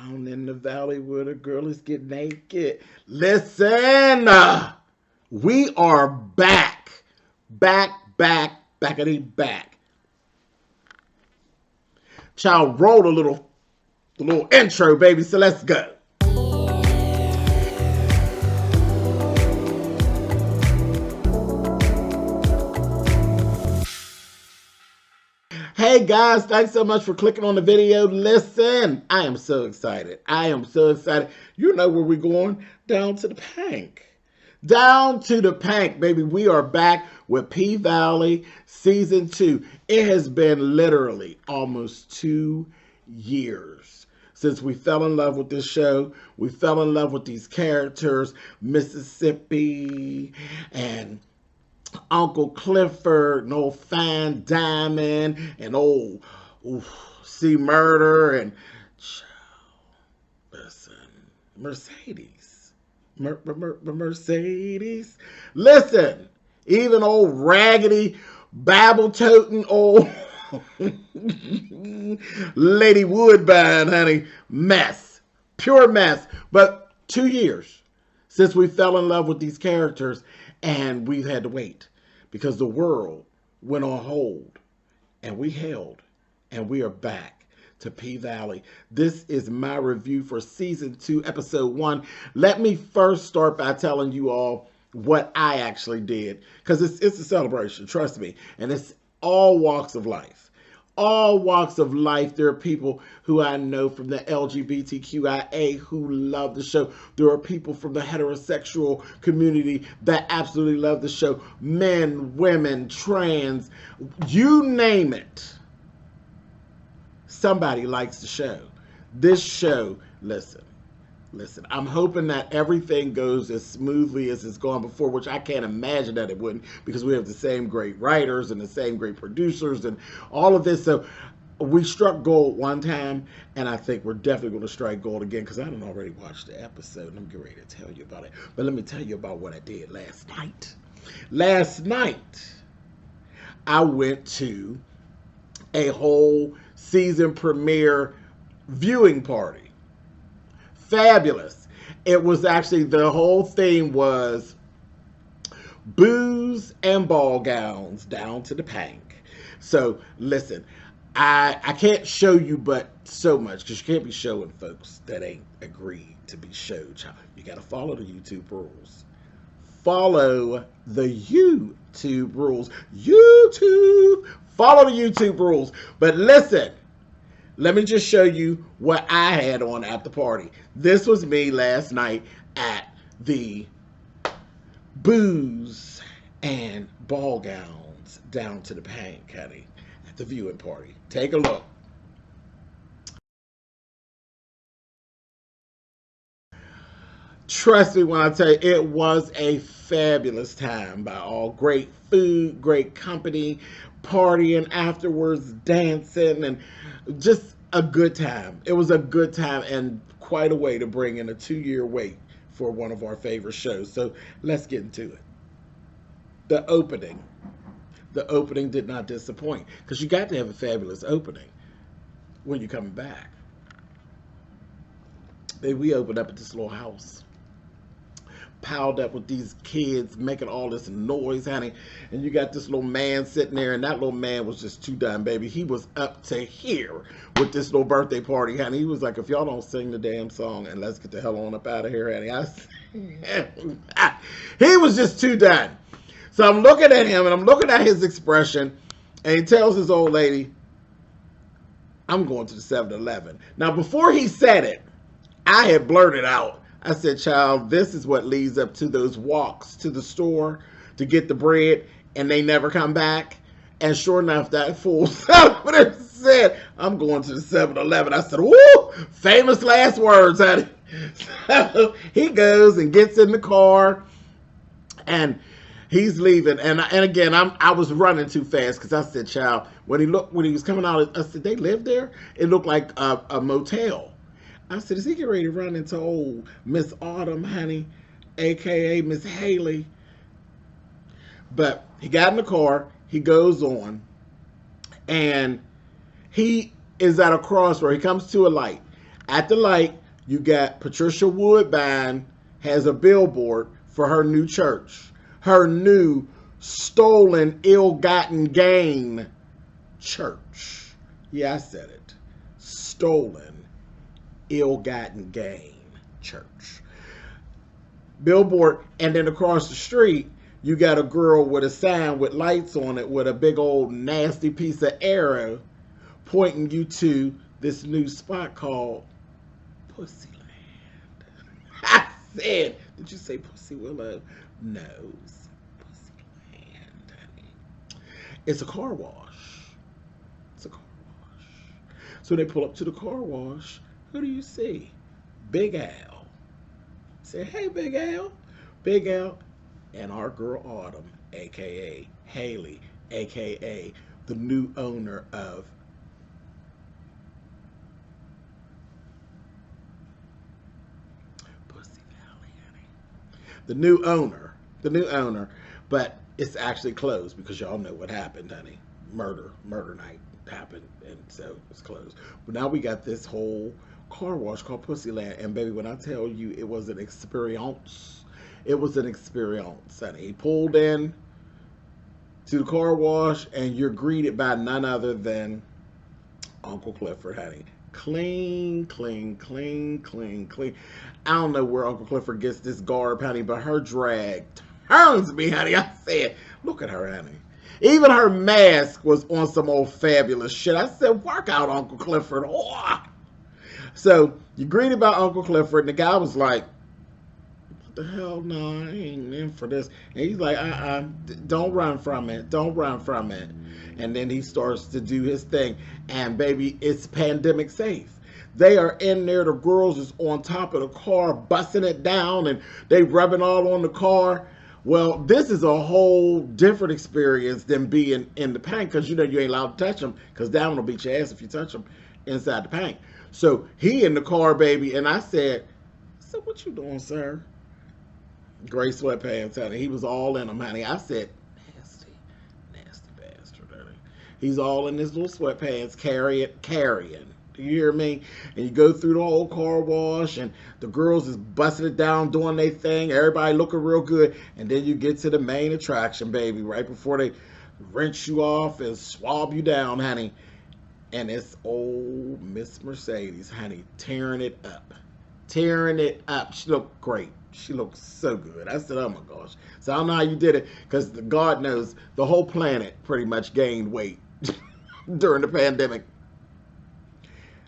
Down in the valley where the girls get naked. Listen, we are back. Backity back. Child, roll the little intro, baby. So let's go. Hey guys, thanks so much for clicking on the video. Listen, I am so excited. You know where we're going? Down to the Pink. Down to the Pink, baby. We are back with P-Valley Season 2. It has been literally almost 2 years since we fell in love with this show. We fell in love with these characters, Mississippi and Uncle Clifford and old Fine Diamond and old C Murder and listen, Mercedes. Mercedes. Listen, even old raggedy, babble-toting old Lady Woodbine, honey. Mess. Pure mess. But 2 years since we fell in love with these characters, and we've had to wait because the world went on hold, and we held, and we are back to P-Valley. This is my review for Season 2, Episode 1. Let me first start by telling you all what I actually did, because it's a celebration, trust me, and it's all walks of life. All walks of life. There are people who I know from the LGBTQIA who love the show. There are people from the heterosexual community that absolutely love the show. Men, women, trans, you name it. Somebody likes the show. This show, listen, I'm hoping that everything goes as smoothly as it's gone before, which I can't imagine that it wouldn't, because we have the same great writers and the same great producers and all of this. So we struck gold one time, and I think we're definitely going to strike gold again, because I done already watched the episode, and I'm getting ready to tell you about it. But let me tell you about what I did last night. Last night, I went to a whole season premiere viewing party. Fabulous. It was actually, the whole theme was booze and ball gowns down to the Pink. So listen, I can't show you but so much, because you can't be showing folks that ain't agreed to be showed. You got to follow the YouTube rules. Follow the YouTube rules. Follow the YouTube rules. But listen, let me just show you what I had on at the party. This was me last night at the booze and ball gowns down to the Pink, honey, at the viewing party. Take a look. Trust me when I tell you, it was a fabulous time by all. Great food, great company, partying afterwards, dancing, and just a good time. It was a good time, and quite a way to bring in a 2-year wait for one of our favorite shows. So let's get into it. The opening did not disappoint, because you got to have a fabulous opening when you're coming back. We opened up at this little house, piled up with these kids making all this noise, honey, and you got this little man sitting there, and that little man was just too done, baby. He was up to here with this little birthday party, honey. He was like, if y'all don't sing the damn song, and let's get the hell on up out of here, honey. He was just too done. So I'm looking at him, and I'm looking at his expression, and he tells his old lady, I'm going to the 7-Eleven. Now, before he said it, I had blurted out, I said, child, this is what leads up to those walks to the store to get the bread, and they never come back. And sure enough, that fool said, I'm going to the 7-Eleven. I said, woo, famous last words, honey. So he goes and gets in the car, and he's leaving. And again, I was running too fast, because I said, child, when he was coming out, I said, they live there? It looked like a motel. I said, is he getting ready to run into old Miss Autumn, honey, a.k.a. Miss Haley? But he got in the car, he goes on, and he is at a crossroad. He comes to a light, At the light, you got Patricia Woodbine has a billboard for her new church. Her new stolen, ill-gotten gain church. Yeah, I said it. Stolen, ill-gotten gain church. Billboard, and then across the street, you got a girl with a sign with lights on it with a big old nasty piece of arrow pointing you to this new spot called Pussyland. I said, did you say Pussy Willow? No, Pussyland, honey. It's a car wash. It's a car wash. So they pull up to the car wash. Who do you see? Big Al. Say, hey, Big Al. Big Al and our girl Autumn, a.k.a. Haley, a.k.a. the new owner of Pussy Valley, honey. The new owner, but it's actually closed because y'all know what happened, honey. Murder night happened, and so it's closed. But now we got this whole car wash called Pussyland, and baby, when I tell you it was an experience, it was an experience, honey. He pulled in to the car wash, and you're greeted by none other than Uncle Clifford, honey. Clean, clean, clean, clean, clean. I don't know where Uncle Clifford gets this garb, honey, but her drag turns me, honey. I said, look at her, honey. Even her mask was on some old fabulous shit. I said, work out, Uncle Clifford. Oh. So you greeted by Uncle Clifford, and the guy was like, what the hell? No, I ain't in for this. And he's like, don't run from it. Don't run from it. And then he starts to do his thing. And baby, it's pandemic safe. They are in there. The girls is on top of the car, busting it down, and they rubbing all on the car. Well, this is a whole different experience than being in the paint, because you know you ain't allowed to touch them, because down will beat your ass if you touch them inside the paint. So he in the car, baby, and I said, what you doing, sir? Gray sweatpants, honey. He was all in them, honey. I said, nasty bastard, honey. He's all in his little sweatpants, carrying. Do you hear me? And you go through the whole car wash, and the girls is busting it down, doing their thing. Everybody looking real good. And then you get to the main attraction, baby, right before they rinse you off and swab you down, honey. And it's old Miss Mercedes, honey, tearing it up. Tearing it up. She looked great. She looked so good. I said, oh my gosh. So I don't know how you did it, because God knows the whole planet pretty much gained weight during the pandemic.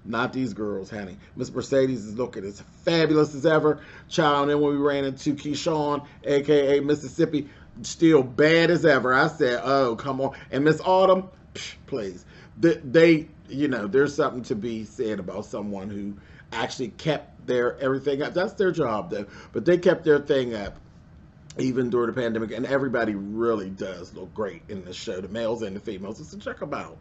Not these girls, honey. Miss Mercedes is looking as fabulous as ever. Child, and then when we ran into Keyshawn, a.k.a. Mississippi, still bad as ever. I said, oh, come on. And Miss Autumn, please. They, you know, there's something to be said about someone who actually kept their everything up. That's their job, though. But they kept their thing up even during the pandemic. And everybody really does look great in this show, the males and the females. So check them out.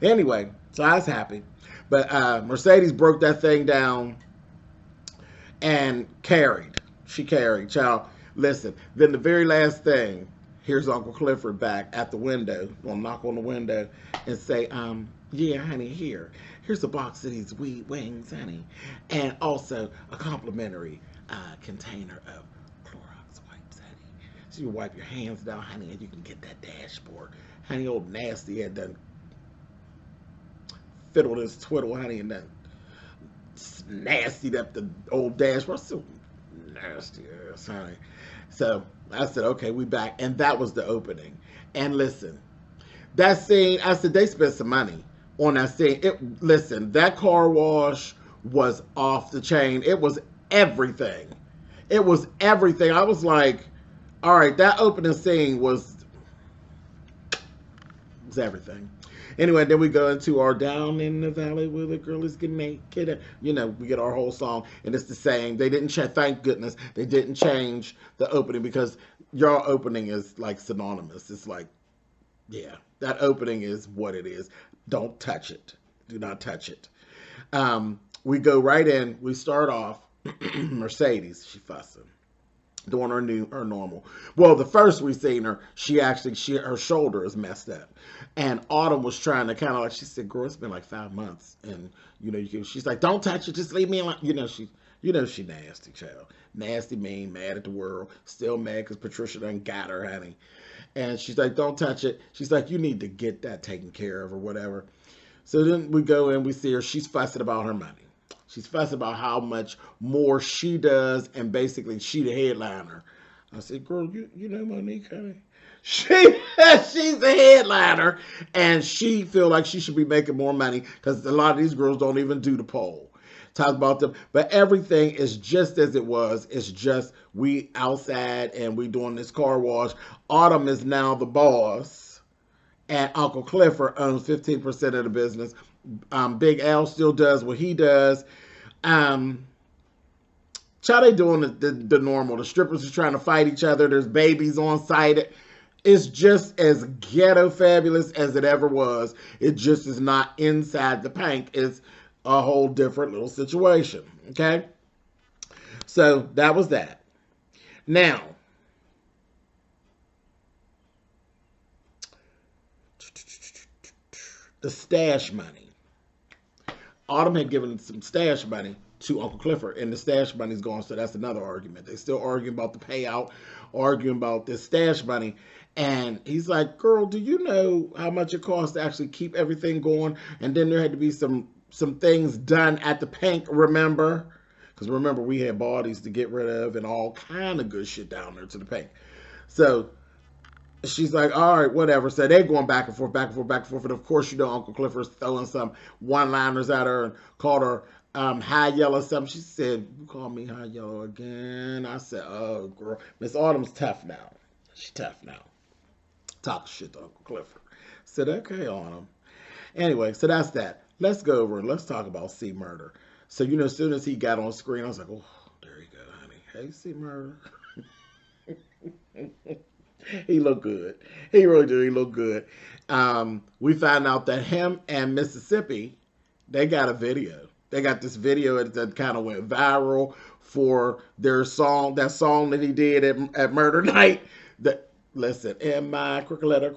Anyway, so I was happy. But Mercedes broke that thing down and carried. She carried. Child, listen. Then the very last thing, here's Uncle Clifford back at the window. Gonna knock on the window and say, yeah, honey, here's a box of these wings, honey. And also a complimentary container of Clorox wipes, honey. So you wipe your hands down, honey, and you can get that dashboard. Honey, old nasty had done fiddled his twiddle, honey, and then nastied up the old dashboard. So nasty ass, honey. So I said, okay, we back. And that was the opening. And listen, that scene, I said, they spent some money on that scene. Listen, that car wash was off the chain. It was everything. It was everything. I was like, all right, that opening scene was everything. Anyway, then we go into our Down in the Valley where the girl is getting naked. You know, we get our whole song, and it's the same. They didn't change, thank goodness, they didn't change the opening, because your opening is like synonymous. It's like, yeah, that opening is what it is. Don't touch it. Do not touch it. We go right in. We start off, Mercedes, she fussing. doing her normal. Well, the first we seen her, her shoulder is messed up, and Autumn was trying to kind of like, she said, "Girl, it's been like 5 months, and she's like, don't touch it, just leave me alone." She nasty child, nasty, mean, mad at the world, still mad because Patricia done got her, honey. And she's like, don't touch it. She's like, you need to get that taken care of or whatever. So then we go in, we see her. She's fussing about her money. She's fussing about how much more she does, and basically she the headliner. I said, girl, you know Monique, honey. She's the headliner, and she feel like she should be making more money because a lot of these girls don't even do the poll. Talk about them, but everything is just as it was. It's just we outside and we doing this car wash. Autumn is now the boss, and Uncle Clifford owns 15% of the business. Big Al still does what he does. They doing the normal. The strippers are trying to fight each other. There's babies on site. It's just as ghetto fabulous as it ever was. It just is not inside the Pink. It's a whole different little situation. Okay? So that was that. Now, the stash money. Autumn had given some stash money to Uncle Clifford, and the stash money's gone, so that's another argument. They still arguing about the payout, arguing about this stash money. And he's like, girl, do you know how much it costs to actually keep everything going? And then there had to be some things done at the Pink, remember? Because remember, we had bodies to get rid of and all kind of good shit down there to the Pink. So she's like, all right, whatever. So they're going back and forth, back and forth, back and forth. And of course, Uncle Clifford's throwing some one-liners at her and called her high yellow something. She said, you call me high yellow again? I said, oh, girl. Miss Autumn's tough now. She's tough now. Talk shit to Uncle Clifford. I said, okay, Autumn. Anyway, so that's that. Let's go over and let's talk about C Murder. So, as soon as he got on screen, I was like, oh, there you go, honey. Hey, C Murder. He looked good. He really did. He looked good. We found out that him and Mississippi, they got a video. They got this video that kind of went viral for their song, that song that he did at Murder Night. Listen, in my crooked letter,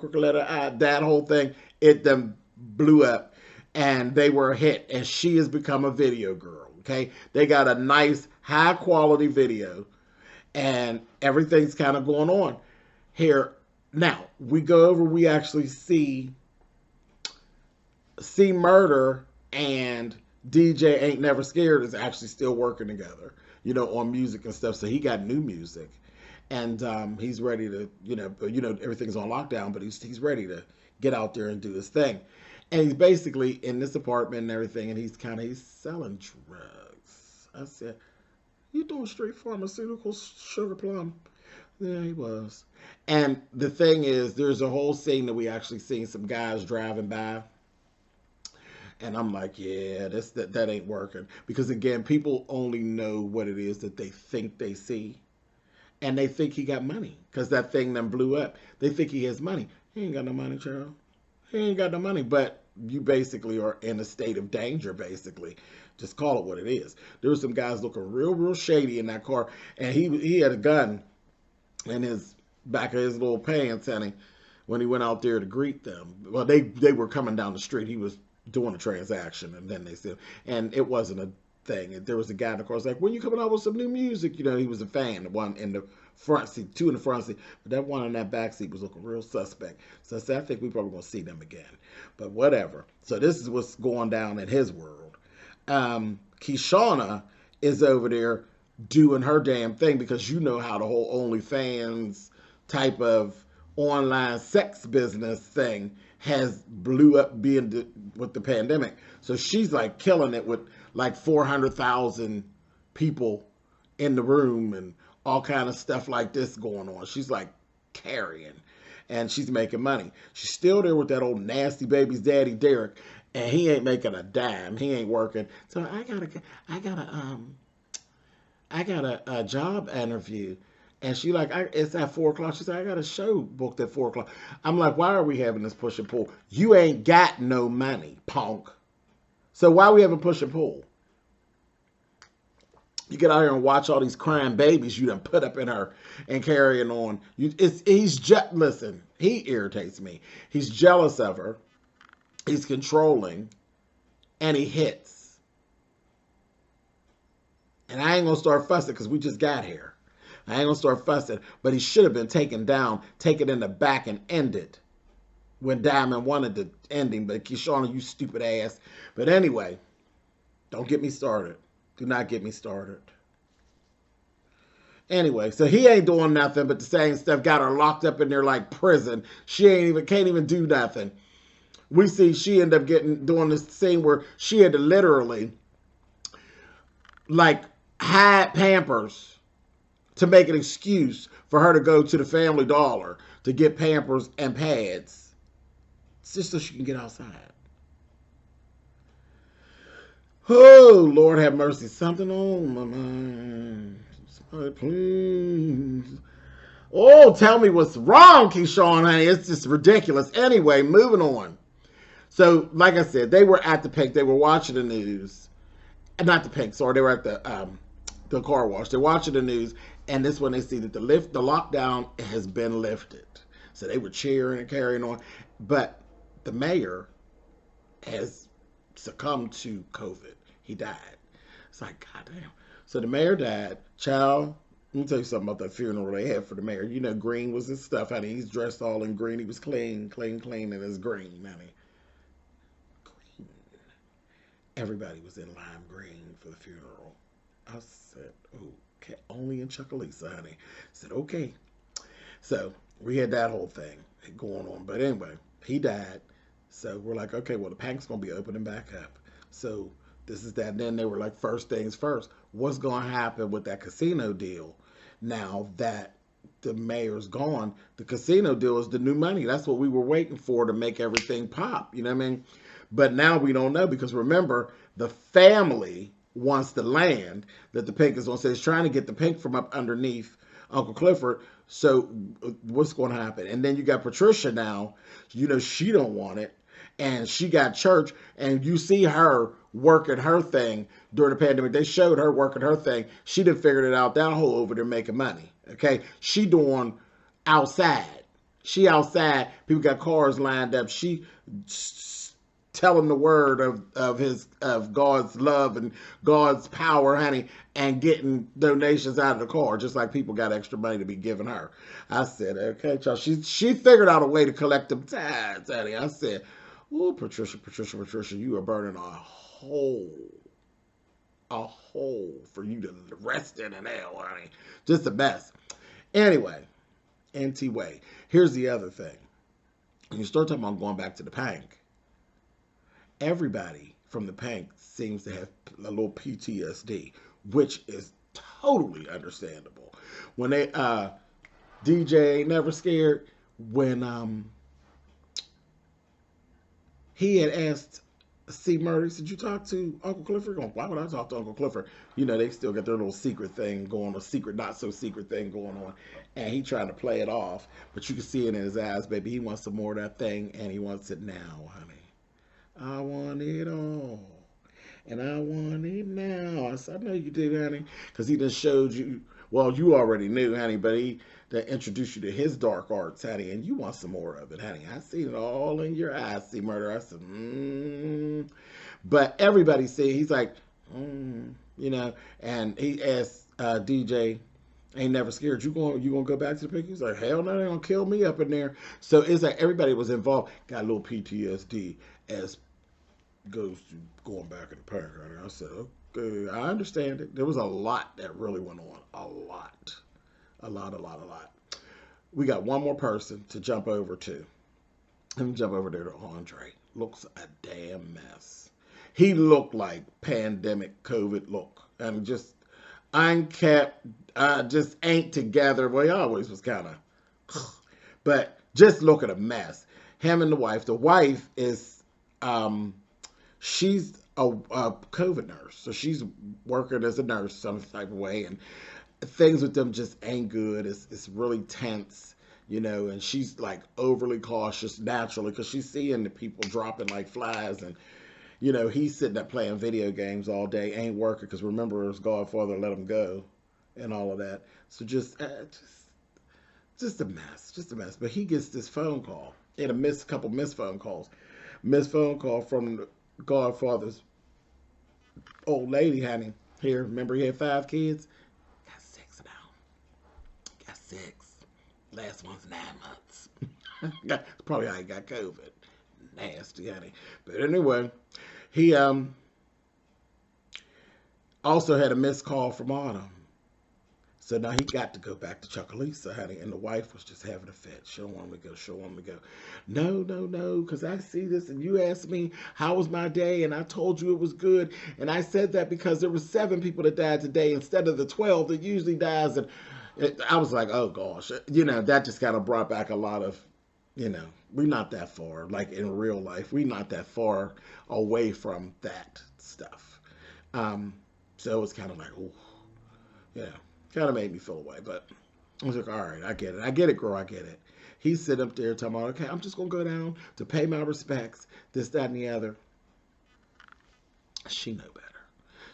that whole thing, it then blew up. And they were a hit. And she has become a video girl, okay? They got a nice, high-quality video. And everything's kind of going on here. Now, we actually see Murder and DJ Ain't Never Scared is actually still working together, on music and stuff. So he got new music. And he's ready to, everything's on lockdown, but he's ready to get out there and do his thing. And he's basically in this apartment and everything, and he's selling drugs. I said, you doing street pharmaceuticals, Sugar Plum? Yeah, he was. And the thing is, there's a whole scene that we actually seen some guys driving by. And I'm like, yeah, that ain't working. Because again, people only know what it is that they think they see. And they think he got money. Because that thing then blew up. They think he has money. He ain't got no money, child. He ain't got no money. But you basically are in a state of danger, basically. Just call it what it is. There were some guys looking real, real shady in that car. And he had a gun in his back of his little pants, honey, when he went out there to greet them. Well, they were coming down the street. He was doing a transaction. And then they said, and it wasn't a thing. There was a guy in the car was like, when you coming out with some new music? He was a fan. The one in the front seat, two in the front seat, but that one in that back seat was looking real suspect. So I said, I think we probably gonna see them again, but whatever. So this is what's going down in his world. Keishana is over there doing her damn thing, because how the whole OnlyFans type of online sex business thing has blew up with the pandemic. So she's like killing it with like 400,000 people in the room and all kind of stuff like this going on. She's like carrying, and she's making money. She's still there with that old nasty baby's daddy, Derek, and he ain't making a dime. He ain't working. So I got a job interview. And she like, it's at 4 o'clock. She said, I got a show booked at 4 o'clock. I'm like, why are we having this push and pull? You ain't got no money, punk. So why are we having push and pull? You get out here and watch all these crying babies you done put up in her and carrying on. Listen, he irritates me. He's jealous of her. He's controlling. And he hits. And I ain't going to start fussing because we just got here. I ain't going to start fussing. But he should have been taken down, taken in the back and ended when Diamond wanted the ending. But Keyshawn, you stupid ass. But anyway, don't get me started. Do not get me started. Anyway, so he ain't doing nothing but the same stuff. Got her locked up in there like prison. She can't even do nothing. We see she ended up doing this scene where she had to literally like hide Pampers to make an excuse for her to go to the Family Dollar to get Pampers and pads. It's just so she can get outside. Oh, Lord have mercy. Something on my mind. Somebody please. Oh, tell me what's wrong, Keyshawn, honey. It's just ridiculous. Anyway, moving on. So, like I said, they were at the Pink. They were watching the news. Not the Pink, sorry. They were at the car wash. They're watching the news, and this when they see that the lockdown has been lifted. So they were cheering and carrying on. But the mayor has succumbed to COVID. He died. It's like, goddamn. So the mayor died. Child, let me tell you something about that funeral they had for the mayor. You know, green was his stuff, honey. He's dressed all in green. He was clean, and it's green, honey. Green. Everybody was in lime green for the funeral. I said, okay, only in Chuckalisa, honey. I said, okay. So we had that whole thing going on. But anyway, he died. So we're like, okay, well, the Pink's going to be opening back up. So this is that. And then they were like, first things first. What's going to happen with that casino deal now that the mayor's gone? The casino deal is the new money. That's what we were waiting for to make everything pop. You know what I mean? But now we don't know because remember, the family wants the land that the Pink is on. So it's trying to get the Pink from up underneath Uncle Clifford. So what's going to happen? And then you got Patricia now. You know, she don't want it. And she got church. And you see her working her thing during the pandemic. They showed her working her thing. She done figured it out. That hole over there making money. Okay. She doing outside. She outside. People got cars lined up. She telling the word of God's love and God's power, honey, and getting donations out of the car, just like people got extra money to be giving her. I said, okay, child. She figured out a way to collect them tithes, honey. I said, oh, Patricia, you are burning a hole for you to rest in hell, honey. Just a mess. Anyway, anyway, here's the other thing. When you start talking about going back to the Pink, everybody from the Pink seems to have a little PTSD, which is totally understandable. When they DJ Ain't Never Scared, when he had asked C. Murray, did you talk to Uncle Clifford? Why would I talk to Uncle Clifford? You know, they still got their little secret thing going on, secret, not so secret thing going on. And he trying to play it off. But you can see it in his eyes, baby. He wants some more of that thing, and he wants it now, honey. I want it all. And I want it now. I said, I know you do, honey. Because he just showed you, well, you already knew, honey, but he introduced you to his dark arts, honey, and you want some more of it, honey. I seen it all in your eyes, see murder. I said, But everybody see, he's like, you know, and he asked DJ Ain't Never Scared, you gonna go back to the Pink? He's like, hell no, they're gonna kill me up in there. So it's like everybody was involved, got a little PTSD as goes to going back in the Pink. I said, okay, I understand it. There was a lot that really went on. A lot. We got one more person to jump over to. Let me jump over there to Andre. Looks a damn mess. He looked like pandemic COVID look. And just unkept, just ain't together. Well, he always was kind of, but just looking a mess. Him and the wife. The wife is, she's a COVID nurse. So she's working as a nurse some type of way. And things with them just ain't good. It's really tense, you know, and she's like overly cautious naturally because she's seeing the people dropping like flies. And You know, he's sitting up playing video games all day, ain't working because remember his godfather let him go and all of that. So just a mess, just a mess. But he gets this phone call and couple missed phone calls, missed phone call from the godfather's old lady, honey. Here, remember he had 5 kids? Got 6 now. Got 6. Last one's 9 months. Probably how he got COVID. Nasty, honey. But anyway, he also had a missed call from Autumn. So now he got to go back to Chuckalisa, honey. And the wife was just having a fit. She don't want me to go. She don't want me to go. No, because I see this. And you asked me, how was my day? And I told you it was good. And I said that because there were 7 people that died today instead of the 12 that usually dies. And I was like, oh, gosh. You know, that just kind of brought back a lot of, you know, we're not that far. Like in real life, we're not that far away from that stuff. So it was kind of like, oh, yeah. Kind of made me feel away, but I was like, all right, I get it. I get it, girl, I get it. He's sitting up there talking about, okay, I'm just going to go down to pay my respects, this, that, and the other. She know better.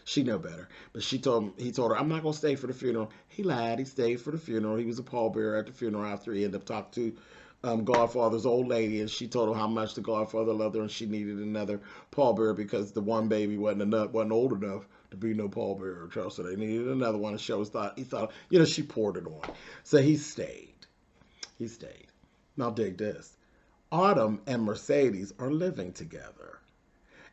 She know better. But he told her, I'm not going to stay for the funeral. He lied. He stayed for the funeral. He was a pallbearer at the funeral after he ended up talking to Godfather's old lady, and she told him how much the Godfather loved her, and she needed another pallbearer because the one baby wasn't old enough to be no pallbearer. So they needed another one. And he thought, you know, she poured it on. So he stayed. He stayed. Now dig this. Autumn and Mercedes are living together.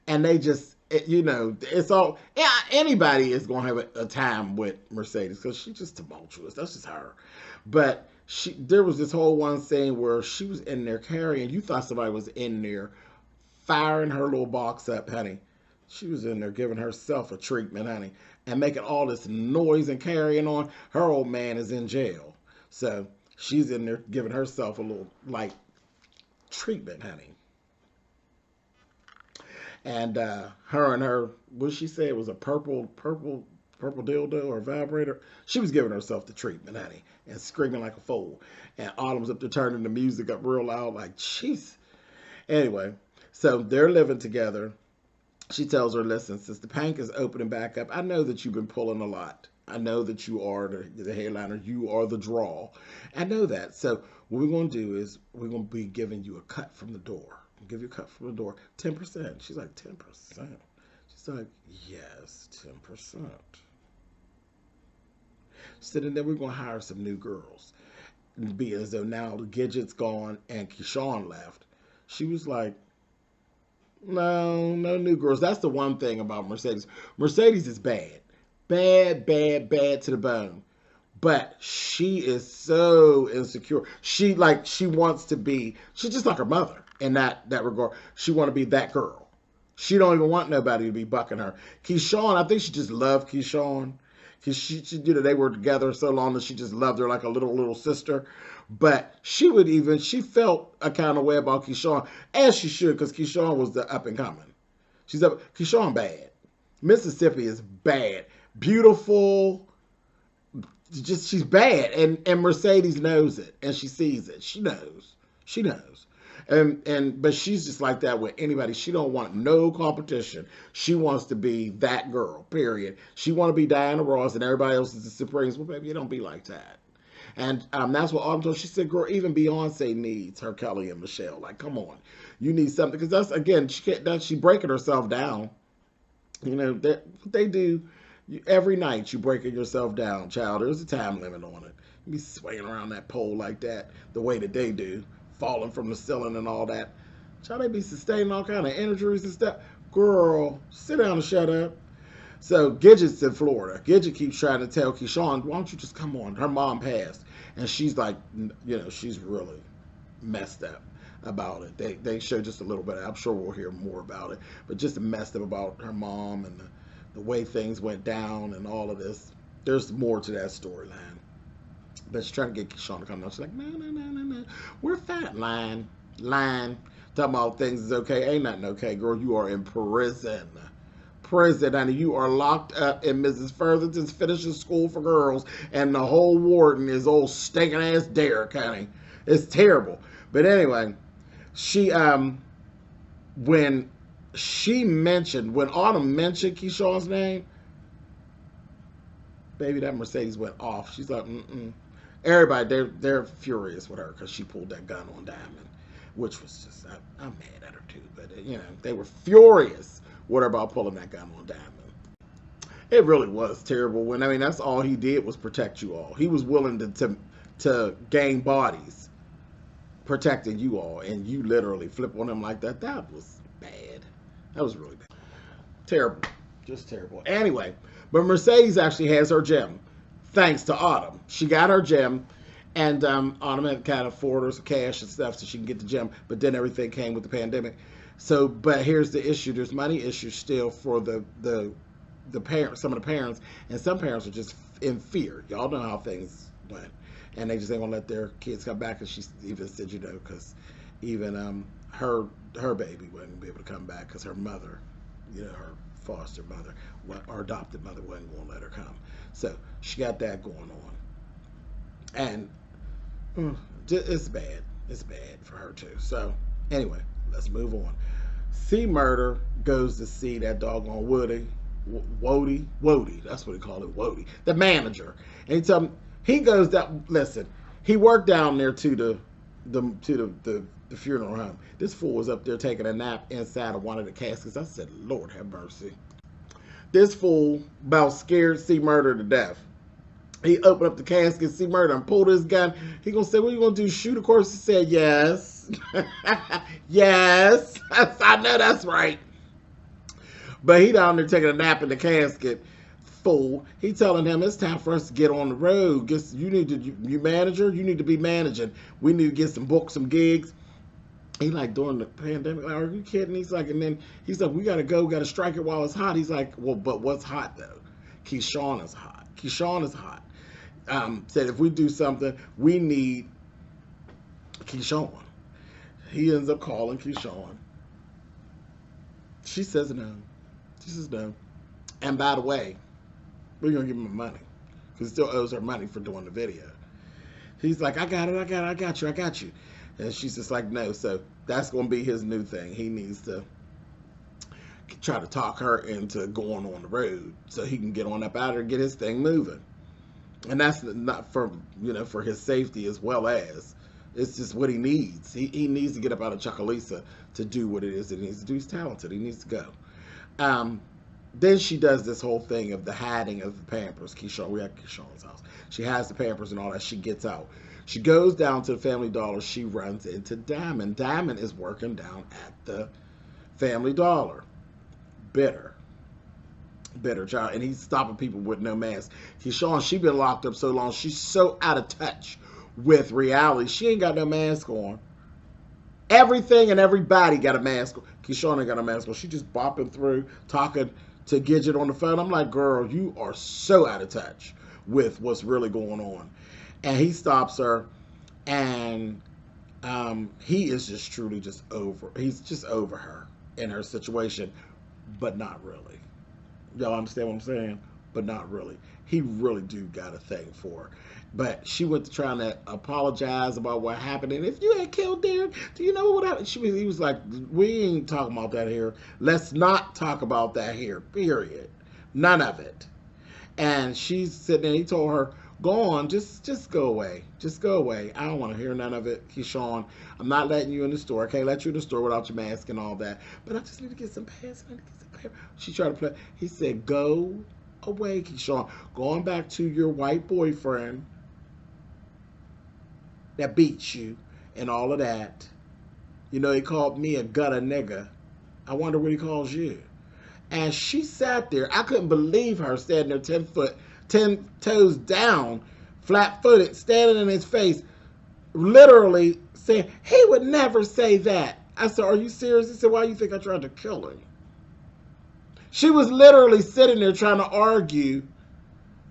And they just, you know, it's all, yeah, anybody is going to have a time with Mercedes because she's just tumultuous. That's just her. But there was this whole one scene where she was in there carrying, you thought somebody was in there firing her little box up, honey. She was in there giving herself a treatment, honey, and making all this noise and carrying on. Her old man is in jail. So she's in there giving herself a little, like, treatment, honey. And her and her, what did she say? It was a purple dildo or vibrator. She was giving herself the treatment, honey, and screaming like a fool. And Autumn's up there turning the music up real loud, like, jeez. Anyway, so they're living together. She tells her, listen, since the Pink is opening back up, I know that you've been pulling a lot. I know that you are the headliner. You are the draw. I know that. So what we're going to do is we're going to be giving you a cut from the door. We'll give you a cut from the door. 10%. She's like, 10%? She's like, yes, 10%. So then we're going to hire some new girls. And be as though now Gidget's gone and Keyshawn left. She was like, no new girls. That's the one thing about Mercedes. Mercedes is bad. Bad to the bone. But she is so insecure. She wants to be, she's just like her mother in that regard. She want to be that girl. She don't even want nobody to be bucking her. Keyshawn, I think she just loved Keyshawn. Because she, you know, they were together so long that she just loved her like a little sister. But she felt a kind of way about Keyshawn, as she should, because Keyshawn was the up and coming. Keyshawn bad. Mississippi is bad. Beautiful. She's bad. And Mercedes knows it. And she sees it. She knows. But she's just like that with anybody. She don't want no competition. She wants to be that girl, period. She want to be Diana Ross and everybody else is the Supremes. Well, baby, it don't be like that. And that's what Autumn told. She said, girl, even Beyonce needs her Kelly and Michelle. Like, come on. You need something. Because that's, again, she breaking herself down. You know, what they do, every night you breaking yourself down, child. There's a time limit on it. You be swaying around that pole like that the way that they do. Falling from the ceiling and all that. Child, they be sustaining all kind of injuries and stuff. Girl, sit down and shut up. So Gidget's in Florida. Gidget keeps trying to tell Keyshawn, why don't you just come on? Her mom passed. And she's like, you know, she's really messed up about it. They show just a little bit. I'm sure we'll hear more about it. But just messed up about her mom and the way things went down and all of this. There's more to that storyline. But she's trying to get Keyshawn to come down. She's like, no. We're fat. Lying. Talking about things is okay. Ain't nothing okay, girl. You are in prison. Honey. You are locked up in Mrs. Furthington's finishing school for girls, and the whole warden is old stinking ass Derek, honey. It's terrible. But anyway, she when she mentioned, when Autumn mentioned Keyshawn's name, baby, that Mercedes went off. She's like, mm-mm. Everybody, they're furious with her because she pulled that gun on Diamond, which was just, I'm mad at her too, but you know, they were furious with her about pulling that gun on Diamond. It really was terrible. When, I mean, that's all he did was protect you all. He was willing to gain bodies protecting you all, and you literally flip on him like that. That was bad. That was really bad. Terrible. Just terrible. Anyway, but Mercedes actually has her gem, thanks to Autumn. She got her gem, and Autumn had kind of afford her some cash and stuff so she can get the gem, but then everything came with the pandemic. So, but here's the issue. There's money issues still for the parents, some of the parents, and some parents are just in fear. Y'all know how things went, and they just ain't gonna let their kids come back. And she even said, you know, because even her baby wouldn't be able to come back because her mother, you know, her foster mother or adopted mother wasn't gonna let her come. So she got that going on, and it's bad. It's bad for her too. So anyway, let's move on. C Murder goes to see that doggone Woody. Wody, that's what he called it, Wody, the manager. And he told him, he goes down, listen, he worked down there to the funeral home. This fool was up there taking a nap inside of one of the caskets. I said, Lord have mercy. This fool about scared C Murder to death. He opened up the casket, C Murder, and pulled his gun. He gonna say, what are you gonna do, shoot? Of course he said, yes. Yes, I know that's right. But he down there taking a nap in the casket, fool. He telling him it's time for us to get on the road. You manager, you need to be managing. We need to get some books, some gigs. He like, during the pandemic, like, are you kidding? He's like, and then he's like, we gotta go, we gotta strike it while it's hot. He's like, well, but what's hot though? Keyshawn is hot. Keyshawn is hot. Said if we do something, we need Keyshawn. He ends up calling Keyshawn. She says no. She says no. And by the way, we're going to give him money. Because he still owes her money for doing the video. He's like, I got you. And she's just like, no. So that's going to be his new thing. He needs to try to talk her into going on the road so he can get on up out there and get his thing moving. And that's not for, you know, for his safety as well as. It's just what he needs. He needs to get up out of Chuckalisa to do what it is that he needs to do. He's talented. He needs to go. Then she does this whole thing of the hiding of the Pampers. Keyshawn, we at Keyshawn's house. She has the Pampers and all that. She gets out. She goes down to the Family Dollar. She runs into Diamond. Diamond is working down at the Family Dollar. Bitter child. And he's stopping people with no mask. Keyshawn, she been locked up so long. She's so out of touch with reality. She ain't got no mask on. Everything and everybody got a mask on. Keyshawn ain't got a mask on. She just bopping through, talking to Gidget on the phone. I'm like, girl, you are so out of touch with what's really going on. And he stops her, and he is just truly just over. He's just over her in her situation, but not really. Y'all understand what I'm saying? But not really. He really do got a thing for her. But she went to trying to apologize about what happened. And if you had killed Derek, do you know what happened? He was like, we ain't talking about that here. Let's not talk about that here, period. None of it. And she's sitting there. He told her, go on, just go away. Just go away. I don't want to hear none of it, Keyshawn. I'm not letting you in the store. I can't let you in the store without your mask and all that. But I just need to get some pants. She tried to play. He said, go away, Keyshawn. Going back to your white boyfriend that beats you and all of that. You know, he called me a gutter nigga. I wonder what he calls you. And she sat there. I couldn't believe her standing there 10 toes down, flat-footed, standing in his face, literally saying, he would never say that. I said, are you serious? He said, why do you think I tried to kill him? She was literally sitting there trying to argue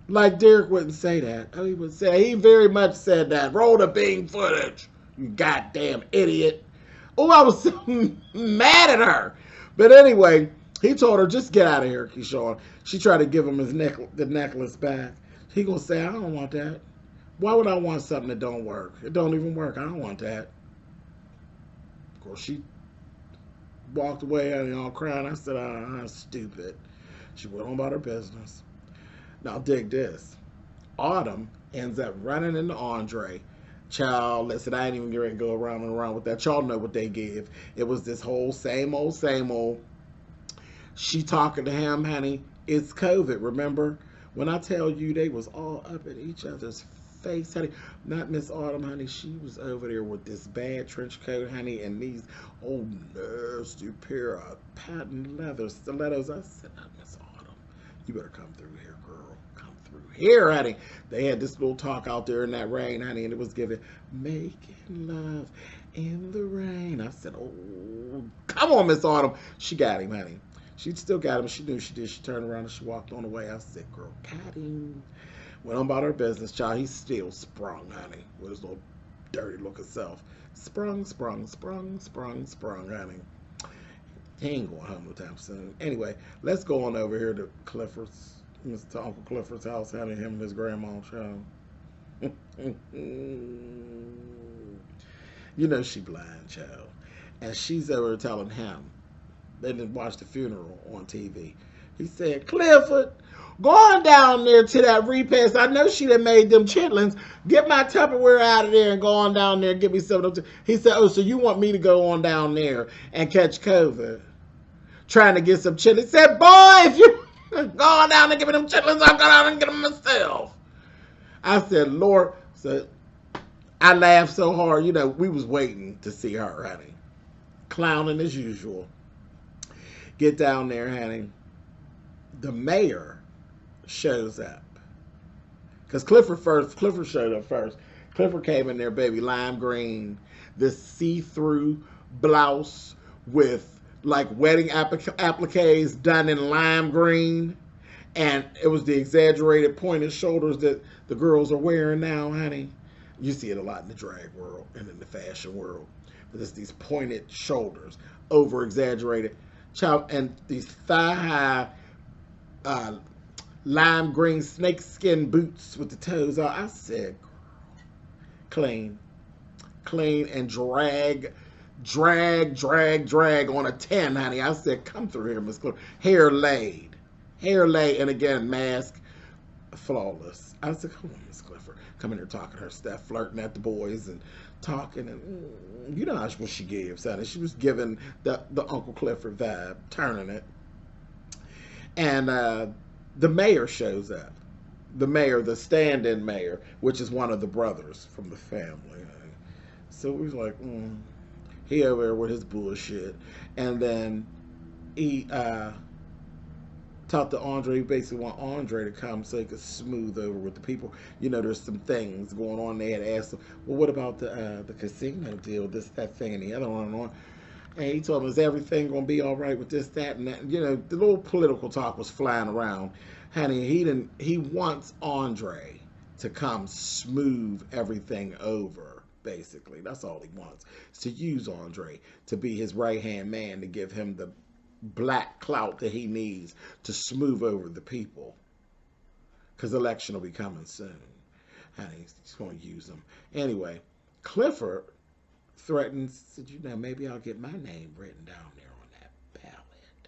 like Derek wouldn't say that. Oh, he would say, he very much said that. Roll the Bing footage, you goddamn idiot. Oh, I was so mad at her. But anyway, he told her, just get out of here, Keyshawn. She tried to give him his the necklace back. He gonna say, I don't want that. Why would I want something that don't work? It don't even work. I don't want that. Of course, she walked away and all crying. I said, stupid. She went on about her business. Now dig this. Autumn ends up running into Andre. Child, listen, I ain't even going to go around and around with that. Y'all know what they give. It was this whole same old, same old. She talking to him, honey. It's COVID, remember? When I tell you they was all up in each other's face, honey. Not Miss Autumn, honey. She was over there with this bad trench coat, honey, and these old nasty pair of patent leather stilettos. I said, not Miss Autumn. You better come through here, girl. Come through here, honey. They had this little talk out there in that rain, honey, and it was giving making love in the rain. I said, oh, come on, Miss Autumn. She got him, honey. She still got him. She knew she did. She turned around and she walked on the way. I said, girl, got him. Went on about her business, child. He's still sprung, honey, with his little dirty looking self. Sprung, honey. He ain't going home no time soon. Anyway, let's go on over here to Clifford's, Mr. Uncle Clifford's house, honey, him and his grandma, child. You know she blind, child. And she's over telling him, they didn't watch the funeral on TV. He said, Clifford, going down there to that repast. I know she done made them chitlins. Get my Tupperware out of there and go on down there and get me some of them. He said, oh, so you want me to go on down there and catch COVID? Trying to get some chitlins. He said, boy, if you go on down and give me them chitlins, I'll go down and get them myself. I said, Lord. So I laughed so hard. You know, we was waiting to see her, honey. Clowning as usual. Get down there, honey. The mayor shows up. Because Clifford showed up first. Clifford came in there, baby, lime green. This see-through blouse with like wedding appliques done in lime green. And it was the exaggerated pointed shoulders that the girls are wearing now, honey. You see it a lot in the drag world and in the fashion world. But it's these pointed shoulders, over-exaggerated. Child, and these thigh-high lime green snakeskin boots with the toes out. I said, girl, clean and drag on a 10, honey. I said, come through here, Miss Clifford. Hair laid, and again, mask flawless. I said, come on, Miss Clifford. Come in here talking her stuff, flirting at the boys and talking, and you know what she gives, honey. She was giving the Uncle Clifford vibe, turning it. And the mayor shows up. The mayor, the stand-in mayor, which is one of the brothers from the family. So we was like, he over there with his bullshit. And then he talked to Andre. He basically want Andre to come so he could smooth over with the people. You know, there's some things going on. They had asked him, well, what about the casino deal, this, that thing, and the other one. And he told him, is everything going to be all right with this, that, and that? You know, the little political talk was flying around. Honey, he wants Andre to come smooth everything over, basically. That's all he wants, is to use Andre to be his right-hand man, to give him the black clout that he needs to smooth over the people. Because election will be coming soon. Honey, he's going to use them. Anyway, Clifford threatens, said, you know, maybe I'll get my name written down there on that ballot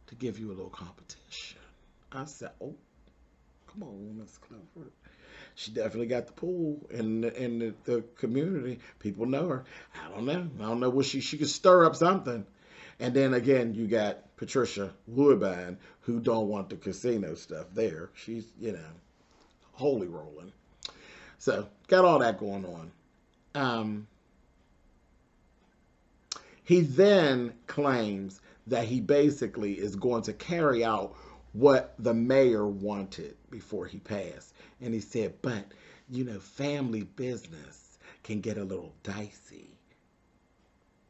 to give you a little competition. I said, oh, come on, Miss Clifford. She definitely got the pull in the community. People know her. I don't know what she could stir up something. And then again, you got Patricia Woodbine, who don't want the casino stuff there. She's, you know, holy rolling. So got all that going on. He then claims that he basically is going to carry out what the mayor wanted before he passed. And he said, but, you know, family business can get a little dicey.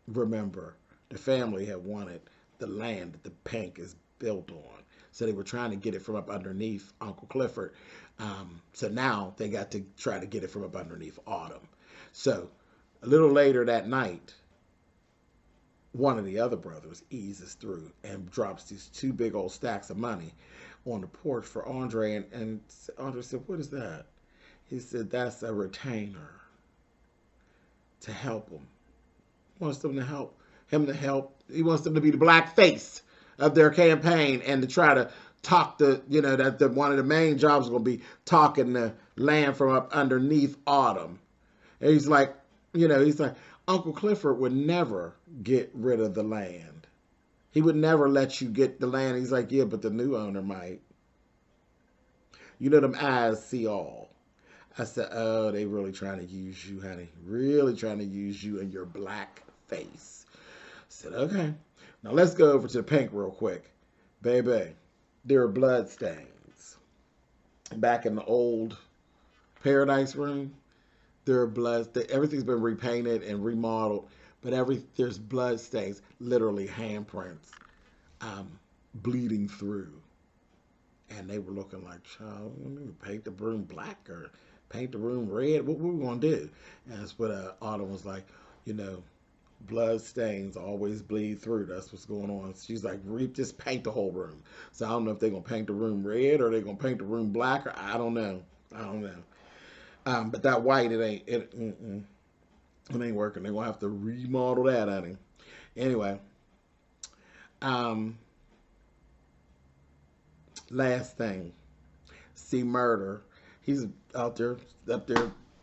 Remember, the family had wanted the land that the Pink is built on. So they were trying to get it from up underneath Uncle Clifford. So now they got to try to get it from up underneath Autumn. So a little later that night, one of the other brothers eases through and drops these two big old stacks of money on the porch for Andre. And Andre said, what is that? He said, that's a retainer to help him. Wants them to help him to help. He wants them to be the black face of their campaign and to try to talk the, you know, that one of the main jobs is going to be talking the land from up underneath Autumn. And he's like, you know, he's like, Uncle Clifford would never get rid of the land. He would never let you get the land. He's like, yeah, but the new owner might. You know, them eyes see all. I said, oh, they really trying to use you, honey. Really trying to use you and your black face. I said, okay. Now let's go over to the Pink real quick. Baby, there are blood stains. Back in the old Paradise Room, there are blood. Everything's been repainted and remodeled, but there's blood stains, literally handprints, bleeding through. And they were looking like, child, paint the room black or paint the room red. What we going to do? And that's what Autumn was like, you know, blood stains always bleed through. That's what's going on. She's like, just paint the whole room. So I don't know if they're going to paint the room red or they're going to paint the room black, or I don't know. But that white, it ain't working. They're going to have to remodel that, honey. Anyway. Last thing. See Murder. He's up there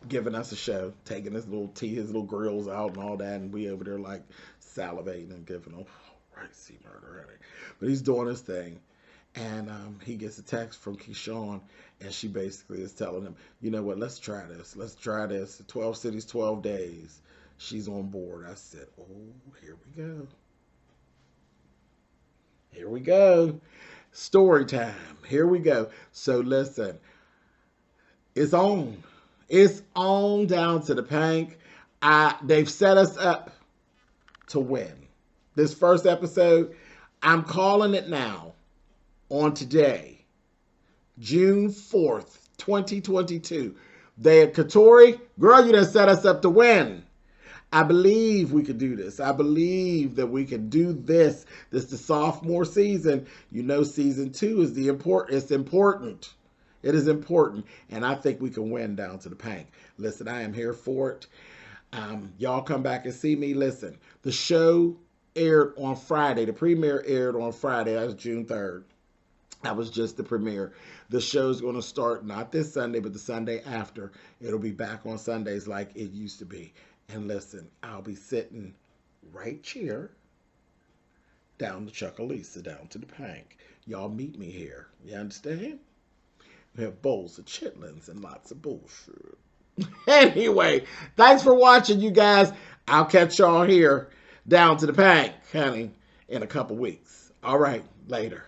giving us a show, taking his little grills out and all that, and we over there like salivating and giving him, oh, right, See Murder, honey. But he's doing his thing. And he gets a text from Keyshawn, and she basically is telling him, you know what, let's try this. Let's try this. 12 cities, 12 days. She's on board. I said, oh, here we go. Here we go. Story time. Here we go. So listen, it's on. It's on down to the Pink. They've set us up to win. This first episode, I'm calling it now. On today, June 4th, 2022. Katori, girl, you done set us up to win. I believe we could do this. I believe that we can do this. This is the sophomore season. You know, season 2 is it's important. It is important. And I think we can win down to the Pink. Listen, I am here for it. Y'all come back and see me. Listen, the show aired on Friday. The premiere aired on Friday. That was June 3rd. That was just the premiere. The show's going to start not this Sunday, but the Sunday after. It'll be back on Sundays like it used to be. And listen, I'll be sitting right here down to Chuckalisa, down to the Pink. Y'all meet me here. You understand? We have bowls of chitlins and lots of bullshit. Anyway, thanks for watching, you guys. I'll catch y'all here down to the Pink, honey, in a couple weeks. All right, later.